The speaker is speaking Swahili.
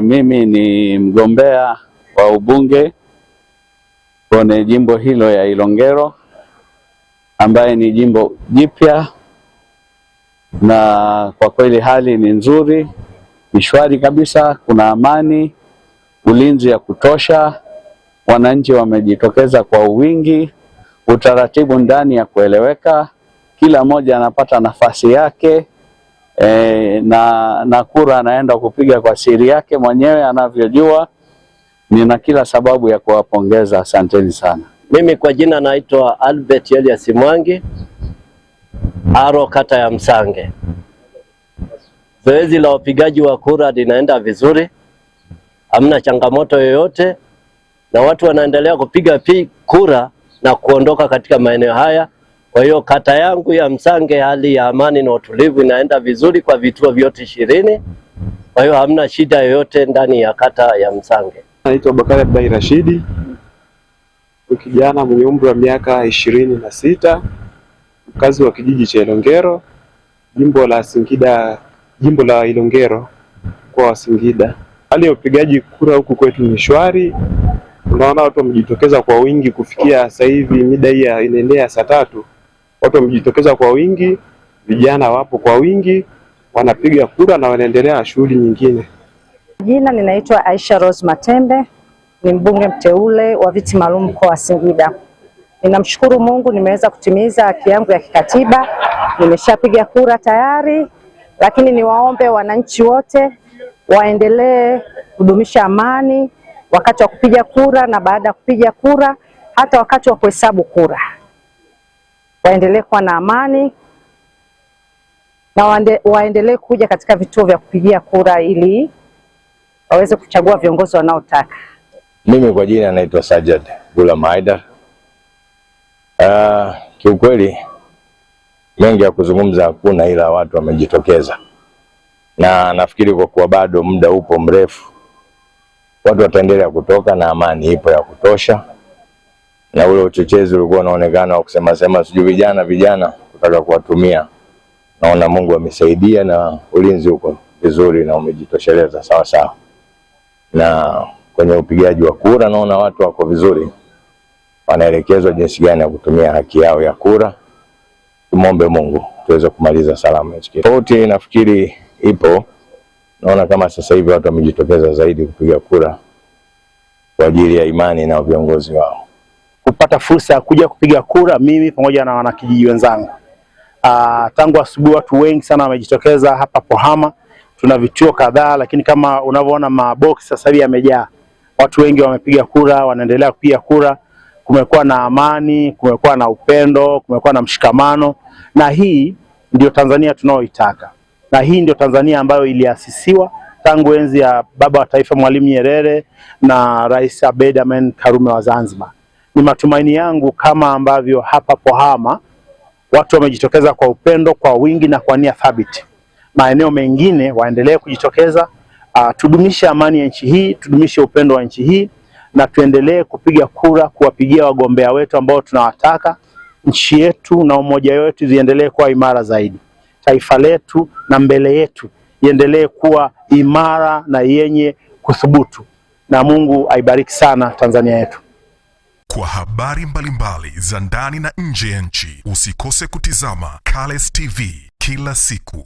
Mimi ni mgombea wa ubunge kwenye jimbo hilo ya Ilongero, ambaye ni jimbo jipya, na kwa kweli hali ni nzuri, ni shwari kabisa. Kuna amani, ulinzi ya kutosha, wananchi wamejitokeza kwa wingi, utaratibu ndani ya kueleweka, kila mmoja anapata nafasi yake, na kura anaenda kupiga kwa siri yake mwenyewe anavyojua. Nina kila sababu ya kuwapongeza, asanteni sana. Mimi kwa jina naitwa Albert Elias Mwangi, Aro, kata ya Msange. Zoezi la upigaji wa kura linaenda vizuri, hamna changamoto yoyote, na watu wanaendelea kupiga kura na kuondoka katika maeneo haya. Kwa hiyo kata yangu ya Msange, hali ya amani na utulivu inaenda vizuri kwa vituo vyote 20. Kwa hiyo hamna shida yoyote ndani ya kata ya Msange. Naitwa Bakari Abdai Rashidi, kijana mwenye umri wa miaka 26, mkazi wa kijiji cha Ilongero, jimbo la Singida, jimbo la Ilongero kwa Singida. Hali ya upigaji kura huku kwetu ni shwari. Unaona watu wamejitokeza kwa wingi kufikia sasa hivi mida hii inaendelea saa 3. Watu wamejitokeza kwa wingi, vijana wapo kwa wingi, wanapiga kura na wanaendelea na shughuli nyingine. Jina ninaitwa Aisha Rose Matembe, ni mbunge mteule wa viti maalum mkoa wa Singida. Ninamshukuru Mungu nimeweza kutimiza haki yangu ya kikatiba. Nimeshapiga kura tayari, lakini niwaombe wananchi wote waendelee kudumisha amani wakati wa kupiga kura na baada ya kupiga kura, hata wakati wa kuhesabu kura. Waendelee kuwa na amani na waendelee kuja katika vituo vya kupigia kura ili waweze kuchagua viongozi wanaotaka. Mimi kwa jina naitwa Sajad Gulam Haidar. Kiukweli mengi ya kuzungumza hakuna, ila watu wamejitokeza, na nafikiri kwa kuwa bado muda upo mrefu, watu wataendelea kutoka na amani ipo ya kutosha, na ule uchochezi ulikuwa unaonekana wa kusema sijui vijana kutaka kuwatumia, naona Mungu amesaidia na ulinzi uko vizuri na umejitosheleza sawa sawa. Na kwenye upigaji wa kura naona watu wako vizuri, wanaelekezwa jinsi gani ya kutumia haki yao ya kura. Tumombe Mungu tuweze kumaliza salama hichi. Tofauti nafikiri ipo, naona kama sasa hivi watu wamejitokeza zaidi kupiga kura kwa ajili ya imani na viongozi wao. Kupata fursa ya kuja kupiga kura mimi pamoja na wanakijiji wenzangu. Tangu asubuhi watu wengi sana wamejitokeza hapa Pohama. Tuna vituo kadhaa, lakini kama unavyoona maboksi sasa hivi yamejaa. Watu wengi wamepiga kura, wanaendelea kupiga kura. Kumekuwa na amani, kumekuwa na upendo, kumekuwa na mshikamano, na hii ndio Tanzania tunaoitaka. Na hii ndio Tanzania ambayo iliasisiwa tangu enzi ya baba wa taifa Mwalimu Nyerere na Rais Abeid Aman Karume wa Zanzibar. Ni matumaini yangu kama ambavyo hapa Pohama watu wamejitokeza kwa upendo, kwa wingi na kwa nia thabiti, maeneo mengine waendelee kujitokeza. Tudumishe amani ya nchi hii, tudumishe upendo wa nchi hii, na tuendelee kupiga kura kuwapigia wagombea wetu ambao tunawataka. Nchi yetu na umoja wetu ziendelee kuwa imara zaidi. Taifa letu na mbele yetu iendelee kuwa imara na yenye kuthubutu. Na Mungu aibariki sana Tanzania yetu. Kwa habari mbalimbali za ndani na nje ya nchi, usikose kutizama Cales TV kila siku.